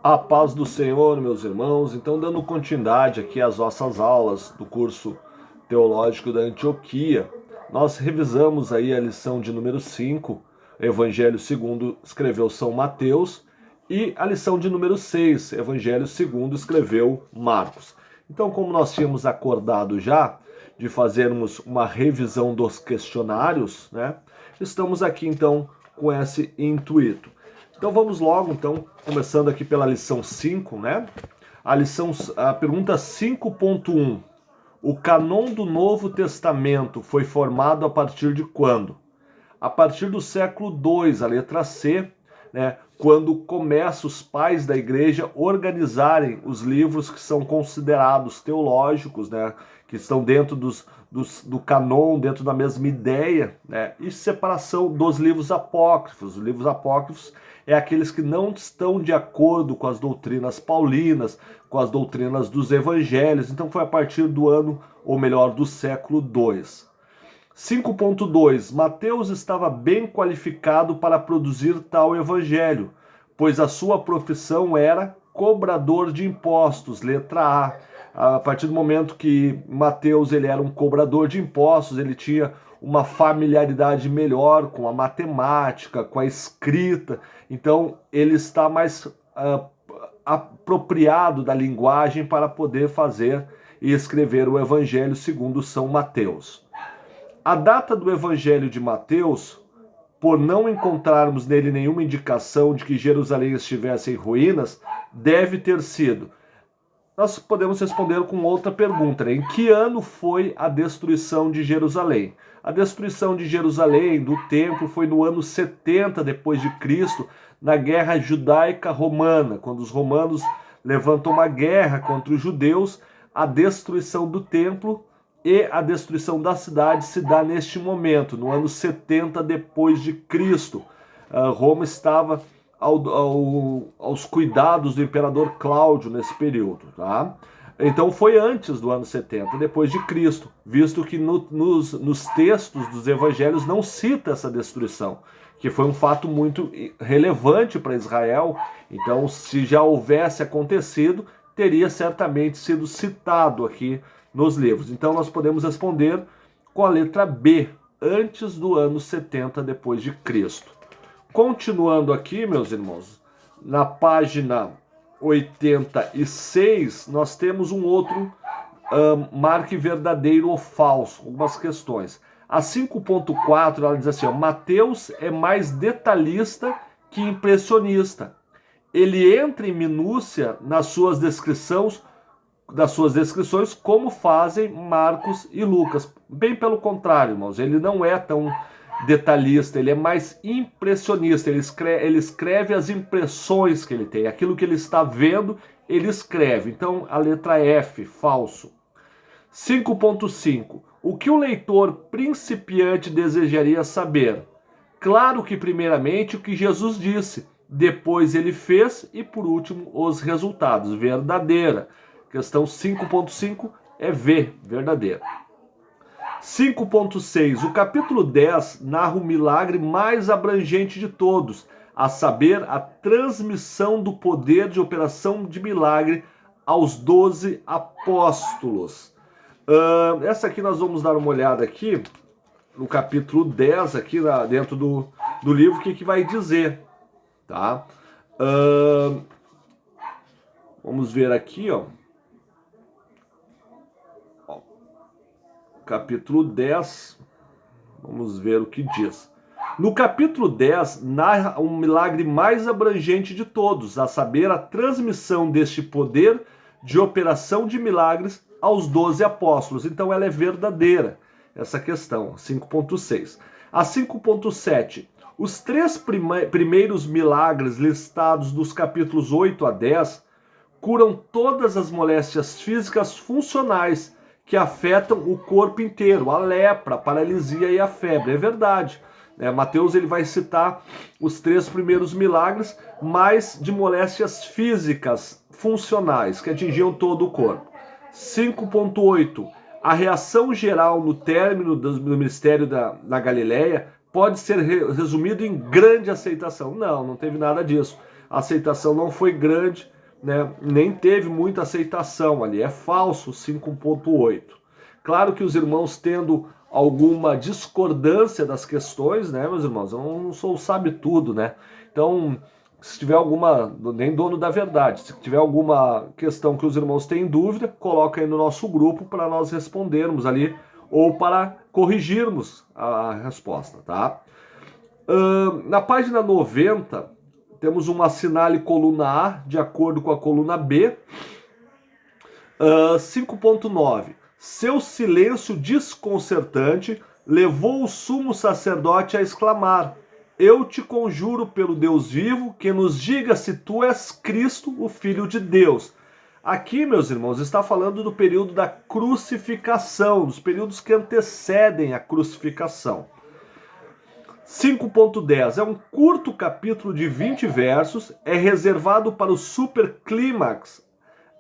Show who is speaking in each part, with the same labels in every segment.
Speaker 1: A paz do Senhor, meus irmãos. Então, dando continuidade aqui às nossas aulas do curso teológico da Antioquia, nós revisamos aí a lição de número 5, Evangelho segundo escreveu São Mateus, e a lição de número 6, Evangelho segundo escreveu Marcos. Então, como nós tínhamos acordado já de fazermos uma revisão dos questionários, né? Estamos aqui então com esse intuito. Então vamos logo, então, começando aqui pela lição 5, né? A pergunta 5.1. O cânon do Novo Testamento foi formado a partir de quando? A partir do século II, a letra C, né? Quando começa os pais da igreja organizarem os livros que são considerados teológicos, né? Que estão dentro do cânon, dentro da mesma ideia, né? E separação dos livros apócrifos. Os livros apócrifos é aqueles que não estão de acordo com as doutrinas paulinas, com as doutrinas dos evangelhos. Então foi a partir do ano, ou melhor, do século II. 5.2. Mateus estava bem qualificado para produzir tal evangelho, pois a sua profissão era cobrador de impostos, letra A. A partir do momento que Mateus ele era um cobrador de impostos, ele tinha uma familiaridade melhor com a matemática, com a escrita, então ele está mais apropriado da linguagem para poder fazer e escrever o Evangelho segundo São Mateus. A data do Evangelho de Mateus, por não encontrarmos nele nenhuma indicação de que Jerusalém estivesse em ruínas, deve ter sido. Nós podemos responder com outra pergunta, né? Em que ano foi a destruição de Jerusalém? A destruição de Jerusalém, do templo, foi no ano 70 depois de Cristo, na guerra judaica romana, quando os romanos levantam uma guerra contra os judeus. A destruição do templo e a destruição da cidade se dá neste momento, no ano 70 depois de Cristo. Roma estava aos cuidados do imperador Cláudio nesse período, tá? Então foi antes do ano 70, depois de Cristo, visto que nos textos dos evangelhos não cita essa destruição, que foi um fato muito relevante para Israel. Então, se já houvesse acontecido, teria certamente sido citado aqui nos livros. Então, nós podemos responder com a letra B, antes do ano 70 depois de Cristo. Continuando aqui, meus irmãos, na página 86, nós temos um outro marque verdadeiro ou falso, algumas questões. A 5.4, ela diz assim, ó, Mateus é mais detalhista que impressionista. Ele entra em minúcia nas suas descrições, como fazem Marcos e Lucas. Bem pelo contrário, irmãos, ele não é tão detalhista, ele é mais impressionista, ele escreve as impressões que ele tem, aquilo que ele está vendo, ele escreve. Então, a letra F, falso. 5.5. O que o leitor principiante desejaria saber? Claro que, primeiramente, o que Jesus disse, depois ele fez e, por último, os resultados. Verdadeira. Questão 5.5 é V, verdadeira. 5.6. O capítulo 10 narra o milagre mais abrangente de todos, a saber, a transmissão do poder de operação de milagre aos 12 apóstolos. Essa aqui nós vamos dar uma olhada aqui, no capítulo 10, aqui dentro do livro, o que vai dizer, tá? Vamos ver aqui, ó. Capítulo 10, vamos ver o que diz. No capítulo 10, narra um milagre mais abrangente de todos, a saber, a transmissão deste poder de operação de milagres aos 12 apóstolos. Então ela é verdadeira, essa questão, 5.6. A 5.7, os 3 primeiros milagres listados dos capítulos 8 a 10 curam todas as moléstias físicas funcionais que afetam o corpo inteiro, a lepra, a paralisia e a febre. É verdade. Mateus ele vai citar os 3 primeiros milagres, mas de moléstias físicas funcionais, que atingiam todo o corpo. 5.8. A reação geral no término do ministério da Galileia pode ser resumido em grande aceitação. Não teve nada disso. a aceitação não foi grande, né? Nem teve muita aceitação ali. É falso 5.8. Claro que os irmãos tendo alguma discordância das questões, né, meus irmãos? Eu não sou o sabe-tudo, né? Então, se tiver alguma, nem dono da verdade, se tiver alguma questão que os irmãos têm dúvida, coloca aí no nosso grupo para nós respondermos ali ou para corrigirmos a resposta, tá? Na página 90, temos um assinale coluna A de acordo com a coluna B. 5.9. Seu silêncio desconcertante levou o sumo sacerdote a exclamar: eu te conjuro pelo Deus vivo que nos diga se tu és Cristo, o Filho de Deus. Aqui, meus irmãos, está falando do período da crucificação, dos períodos que antecedem a crucificação. 5.10 é um curto capítulo de 20 versos, é reservado para o superclímax,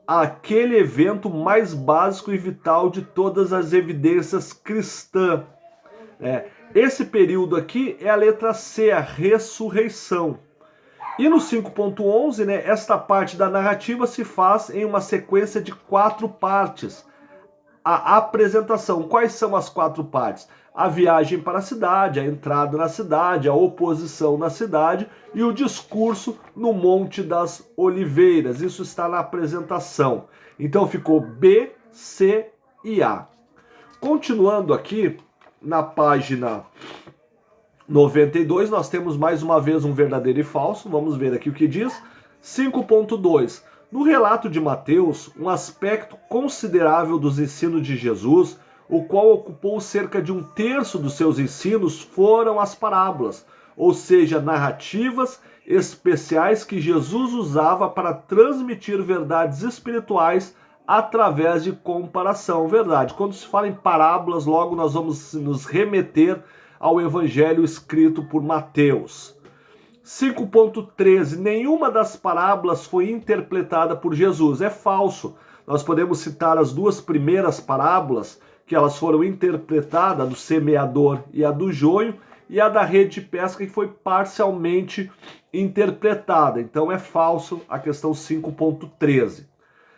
Speaker 1: aquele evento mais básico e vital de todas as evidências cristãs. Esse período aqui é a letra C, a ressurreição. E no 5.11, né, esta parte da narrativa se faz em uma sequência de 4 partes. A apresentação. Quais são as 4 partes? A viagem para a cidade, a entrada na cidade, a oposição na cidade e o discurso no Monte das Oliveiras. Isso está na apresentação. Então ficou B, C e A. Continuando aqui, na página 92, nós temos mais uma vez um verdadeiro e falso. Vamos ver aqui o que diz. 5.2. No relato de Mateus, um aspecto considerável dos ensinos de Jesus, o qual ocupou cerca de 1/3 dos seus ensinos, foram as parábolas, ou seja, narrativas especiais que Jesus usava para transmitir verdades espirituais através de comparação. Verdade. Quando se fala em parábolas, logo nós vamos nos remeter ao evangelho escrito por Mateus. 5.13. Nenhuma das parábolas foi interpretada por Jesus. É falso. Nós podemos citar as 2 primeiras parábolas, que elas foram interpretadas, a do semeador e a do joio, e a da rede de pesca, que foi parcialmente interpretada. Então é falso a questão 5.13.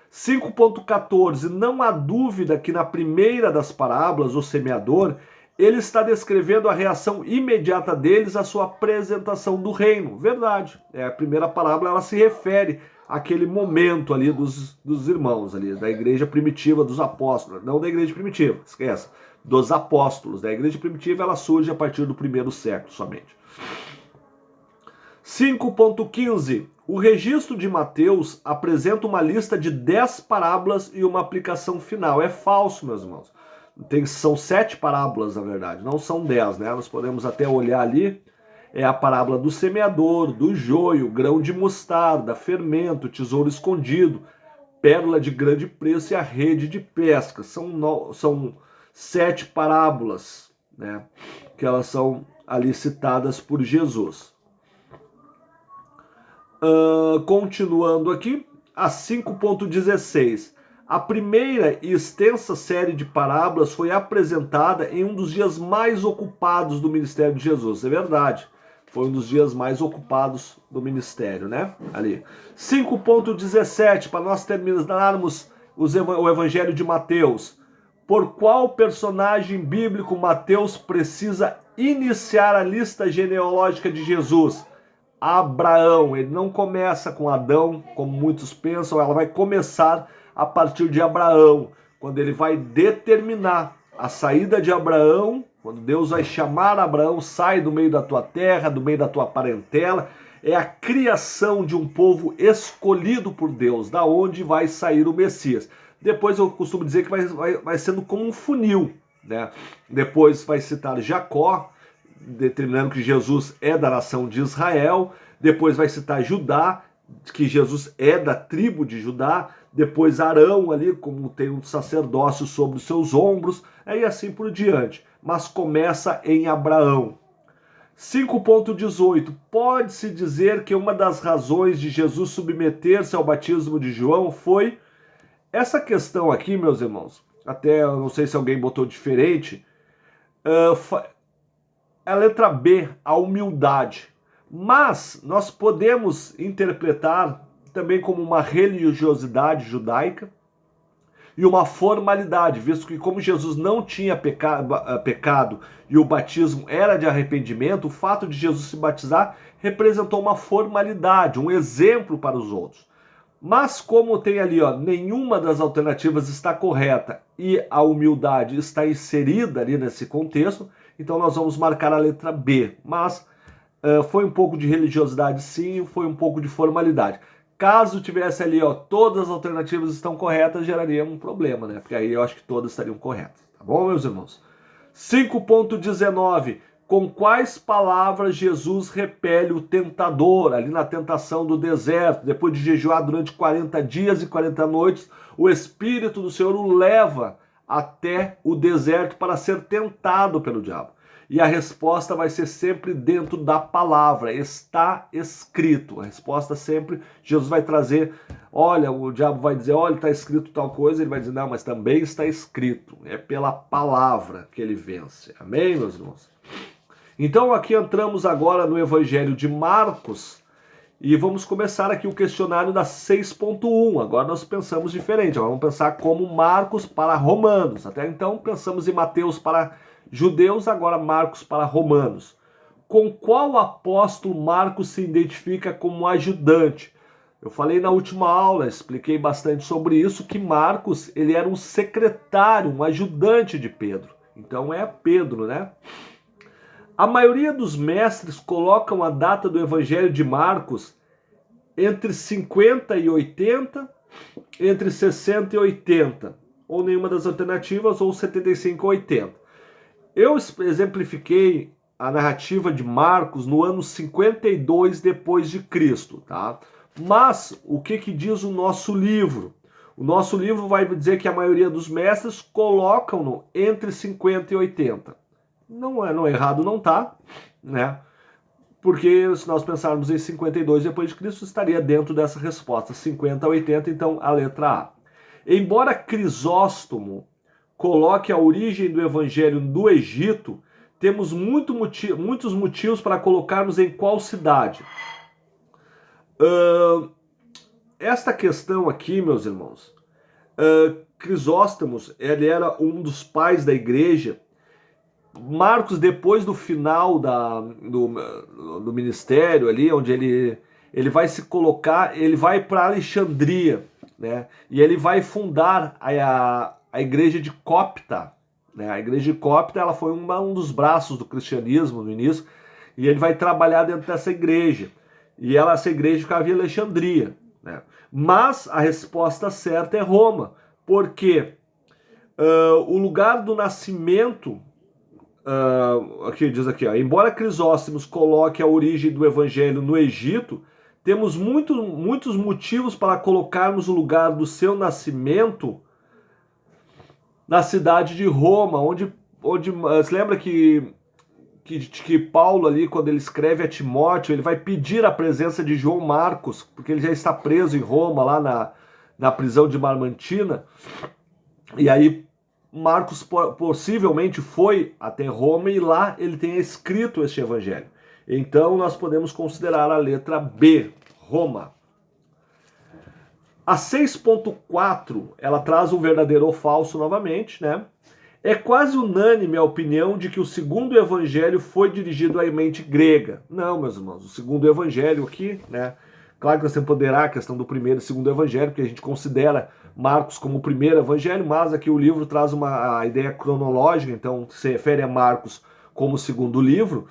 Speaker 1: 5.14. Não há dúvida que na primeira das parábolas, o semeador, ele está descrevendo a reação imediata deles à sua apresentação do reino. Verdade. A primeira parábola ela se refere àquele momento ali dos irmãos, ali, da igreja primitiva, dos apóstolos. Não da igreja primitiva, esquece. Dos apóstolos. Da igreja primitiva ela surge a partir do 1º século somente. 5.15. O registro de Mateus apresenta uma lista de 10 parábolas e uma aplicação final. É falso, meus irmãos. São 7 parábolas, na verdade, não são 10, né? Nós podemos até olhar ali, é a parábola do semeador, do joio, grão de mostarda, fermento, tesouro escondido, pérola de grande preço e a rede de pesca. São 7 parábolas, né? Que elas são ali citadas por Jesus. Continuando aqui, a 5.16. A primeira e extensa série de parábolas foi apresentada em um dos dias mais ocupados do ministério de Jesus. É verdade. Foi um dos dias mais ocupados do ministério, né? Ali. 5.17, para nós terminarmos o Evangelho de Mateus. Por qual personagem bíblico Mateus precisa iniciar a lista genealógica de Jesus? Abraão. Ele não começa com Adão, como muitos pensam, ela vai começar a partir de Abraão, quando ele vai determinar a saída de Abraão, quando Deus vai chamar Abraão, sai do meio da tua terra, do meio da tua parentela, é a criação de um povo escolhido por Deus, da onde vai sair o Messias. Depois eu costumo dizer que vai sendo como um funil, né? Depois vai citar Jacó, determinando que Jesus é da nação de Israel, depois vai citar Judá, que Jesus é da tribo de Judá, depois Arão ali, como tem um sacerdócio sobre os seus ombros, e assim por diante. Mas começa em Abraão. 5.18. Pode-se dizer que uma das razões de Jesus submeter-se ao batismo de João foi essa questão aqui, meus irmãos. Até eu não sei se alguém botou diferente. A letra B, a humildade. Mas nós podemos interpretar também como uma religiosidade judaica e uma formalidade, visto que como Jesus não tinha pecado e o batismo era de arrependimento, o fato de Jesus se batizar representou uma formalidade, um exemplo para os outros. Mas como tem ali, nenhuma das alternativas está correta e a humildade está inserida ali nesse contexto, então nós vamos marcar a letra B. Mas foi um pouco de religiosidade sim, foi um pouco de formalidade. Caso tivesse ali, todas as alternativas estão corretas, geraria um problema, né? Porque aí eu acho que todas estariam corretas. Tá bom, meus irmãos? 5.19. Com quais palavras Jesus repele o tentador, ali na tentação do deserto, depois de jejuar durante 40 dias e 40 noites, o Espírito do Senhor o leva até o deserto para ser tentado pelo diabo. E a resposta vai ser sempre dentro da palavra, está escrito. A resposta sempre, Jesus vai trazer, olha, o diabo vai dizer, olha, está escrito tal coisa, ele vai dizer, não, mas também está escrito. É pela palavra que ele vence. Amém, meus irmãos? Então aqui entramos agora no Evangelho de Marcos e vamos começar aqui o questionário da 6.1. Agora nós pensamos diferente, agora vamos pensar como Marcos para romanos. Até então pensamos em Mateus para judeus, agora Marcos para romanos. Com qual apóstolo Marcos se identifica como ajudante? Eu falei na última aula, expliquei bastante sobre isso, que Marcos ele era um secretário, um ajudante de Pedro. Então é Pedro, né? A maioria dos mestres colocam a data do Evangelho de Marcos entre 50 e 80, entre 60 e 80, ou nenhuma das alternativas, ou 75 e 80. Eu exemplifiquei a narrativa de Marcos no ano 52 depois de Cristo, tá? Mas o que diz o nosso livro? O nosso livro vai dizer que a maioria dos mestres colocam-no entre 50 e 80. Não é errado, não tá, né? Porque se nós pensarmos em 52 depois de Cristo, estaria dentro dessa resposta, 50 a 80, então a letra A. Embora Crisóstomo coloque a origem do evangelho do Egito, temos muitos motivos para colocarmos em qual cidade. Esta questão aqui, meus irmãos, Crisóstomo, ele era um dos pais da igreja. Marcos, depois do final do ministério ali, onde ele vai se colocar, ele vai para Alexandria, né? E ele vai fundar a igreja de Copta, né? A igreja de Copta, ela foi um dos braços do cristianismo no início, e ele vai trabalhar dentro dessa igreja. E essa igreja ficava em Alexandria, né? Mas a resposta certa é Roma, porque o lugar do nascimento aqui diz aqui, embora Crisóstomo coloque a origem do evangelho no Egito, temos muitos motivos para colocarmos o lugar do seu nascimento na cidade de Roma, onde você lembra que Paulo ali, quando ele escreve a Timóteo, ele vai pedir a presença de João Marcos, porque ele já está preso em Roma, lá na prisão de Marmantina, e aí Marcos possivelmente foi até Roma e lá ele tem escrito este evangelho. Então nós podemos considerar a letra B, Roma. A 6.4, ela traz um verdadeiro ou falso novamente, né? É quase unânime a opinião de que o segundo evangelho foi dirigido à mente grega. Não, meus irmãos, o segundo evangelho aqui, né? Claro que você poderá a questão do primeiro e segundo evangelho, porque a gente considera Marcos como o primeiro evangelho, mas aqui o livro traz a ideia cronológica, então se refere a Marcos como o segundo livro.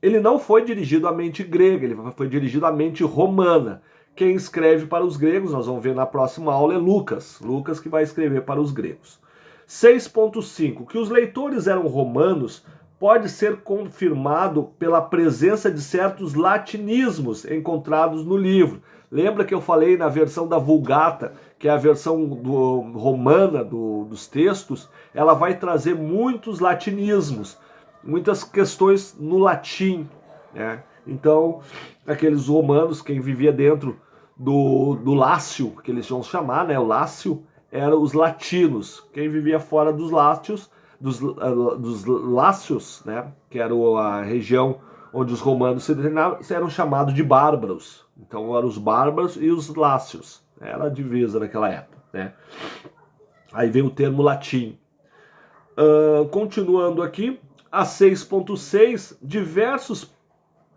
Speaker 1: Ele não foi dirigido à mente grega, ele foi dirigido à mente romana. Quem escreve para os gregos, nós vamos ver na próxima aula, é Lucas. Lucas que vai escrever para os gregos. 6.5. Que os leitores eram romanos pode ser confirmado pela presença de certos latinismos encontrados no livro. Lembra que eu falei na versão da Vulgata, que é a versão romana dos textos, ela vai trazer muitos latinismos, muitas questões no latim, né? Então, aqueles romanos, quem vivia dentro do Lácio, que eles vão chamar, né? O Lácio eram os latinos. Quem vivia fora dos Lácios, dos Lácios, né? Que era a região onde os romanos eram chamados de bárbaros. Então eram os bárbaros e os lácios. Era a divisa naquela época, né? Aí vem o termo latim. Continuando aqui, a 6.6,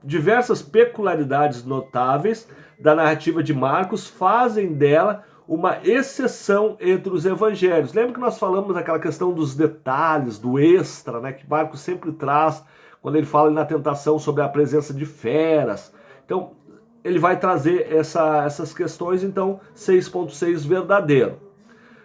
Speaker 1: diversas peculiaridades notáveis da narrativa de Marcos fazem dela uma exceção entre os evangelhos. Lembra que nós falamos daquela questão dos detalhes, do extra, né, que Marcos sempre traz quando ele fala na tentação sobre a presença de feras. Então, ele vai trazer essas questões, então 6.6 verdadeiro.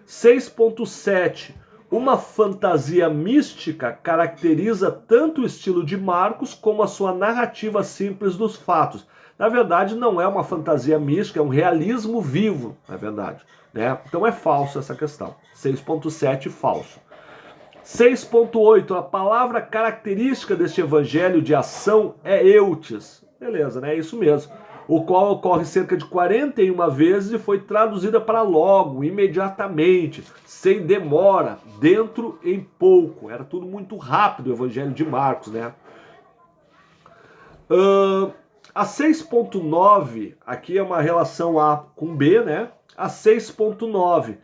Speaker 1: 6.7, uma fantasia mística caracteriza tanto o estilo de Marcos como a sua narrativa simples dos fatos. Na verdade, não é uma fantasia mística, é um realismo vivo, na verdade, né? Então é falso essa questão. 6.7, falso. 6.8, a palavra característica deste evangelho de ação é eutes. Beleza, né? É isso mesmo. O qual ocorre cerca de 41 vezes e foi traduzida para logo, imediatamente, sem demora, dentro em pouco. Era tudo muito rápido o evangelho de Marcos, né? A 6.9, aqui é uma relação A com B, né? A 6.9,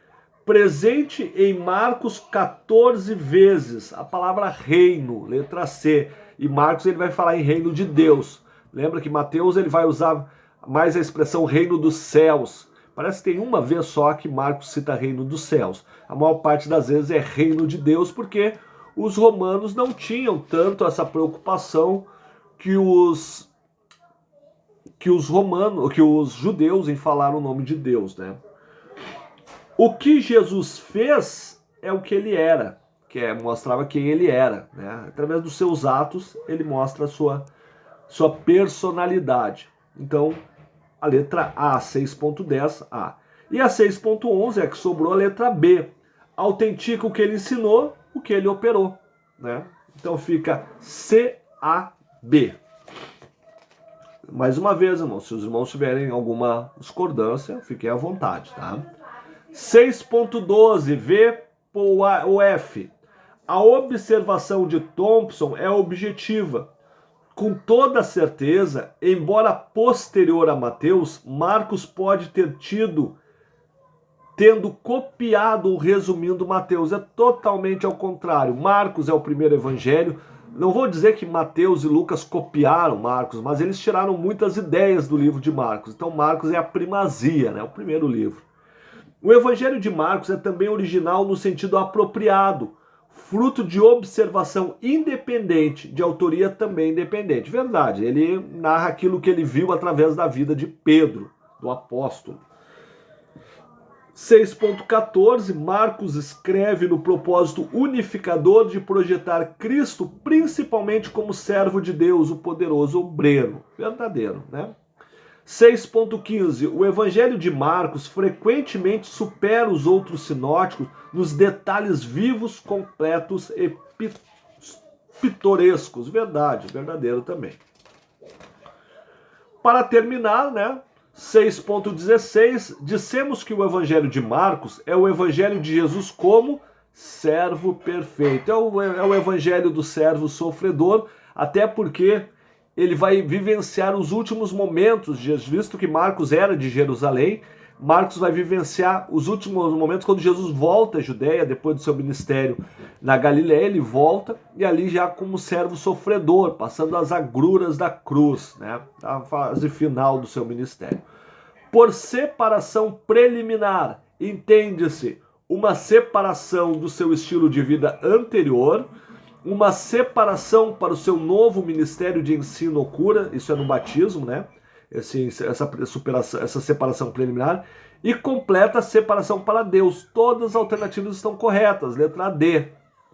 Speaker 1: presente em Marcos 14 vezes, a palavra reino, letra C. E Marcos ele vai falar em reino de Deus. Lembra que Mateus ele vai usar mais a expressão reino dos céus. Parece que tem uma vez só que Marcos cita reino dos céus. A maior parte das vezes é reino de Deus, porque os romanos não tinham tanto essa preocupação que os judeus em falar o nome de Deus, né? O que Jesus fez é o que ele era, mostrava quem ele era, né? Através dos seus atos, ele mostra a sua personalidade. Então, a letra A, 6.10, A. E a 6.11 é que sobrou a letra B. Autentica o que ele ensinou, o que ele operou, né? Então fica CAB. Mais uma vez, irmãos, se os irmãos tiverem alguma discordância, fiquem à vontade, tá? 6.12, V ou F. A observação de Thompson é objetiva. Com toda certeza, embora posterior a Mateus, Marcos pode ter tendo copiado ou resumindo Mateus. É totalmente ao contrário. Marcos é o primeiro evangelho. Não vou dizer que Mateus e Lucas copiaram Marcos, mas eles tiraram muitas ideias do livro de Marcos. Então Marcos é a primazia, né? O primeiro livro. O evangelho de Marcos é também original no sentido apropriado, fruto de observação independente, de autoria também independente. Verdade, ele narra aquilo que ele viu através da vida de Pedro, do apóstolo. 6.14, Marcos escreve no propósito unificador de projetar Cristo principalmente como servo de Deus, o poderoso obreiro. Verdadeiro, né? 6.15, o evangelho de Marcos frequentemente supera os outros sinóticos nos detalhes vivos, completos e pitorescos. Verdade, verdadeiro também. Para terminar, né? 6.16, dissemos que o evangelho de Marcos é o evangelho de Jesus como servo perfeito. É o evangelho do servo sofredor, até porque ele vai vivenciar os últimos momentos, visto que Marcos era de Jerusalém, Marcos vai vivenciar os últimos momentos quando Jesus volta à Judéia, depois do seu ministério na Galiléia, ele volta, e ali já como servo sofredor, passando as agruras da cruz, né, a fase final do seu ministério. Por separação preliminar, entende-se uma separação do seu estilo de vida anterior, uma separação para o seu novo ministério de ensino ou cura, isso é no batismo, né? Essa separação preliminar, e completa separação para Deus. Todas as alternativas estão corretas, letra D.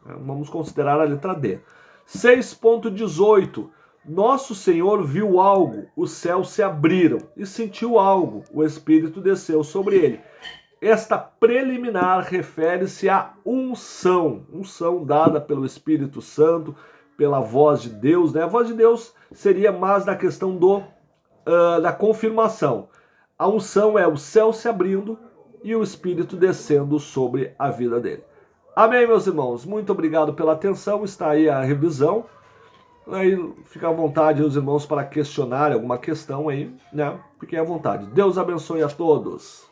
Speaker 1: Vamos considerar a letra D. 6.18. Nosso Senhor viu algo, os céus se abriram, e sentiu algo, o Espírito desceu sobre ele. Esta preliminar refere-se à unção dada pelo Espírito Santo, pela voz de Deus, né? A voz de Deus seria mais na questão da confirmação. A unção é o céu se abrindo e o Espírito descendo sobre a vida dele. Amém, meus irmãos? Muito obrigado pela atenção, está aí a revisão. Aí fica à vontade os irmãos para questionar alguma questão aí, né? Fiquem à vontade. Deus abençoe a todos.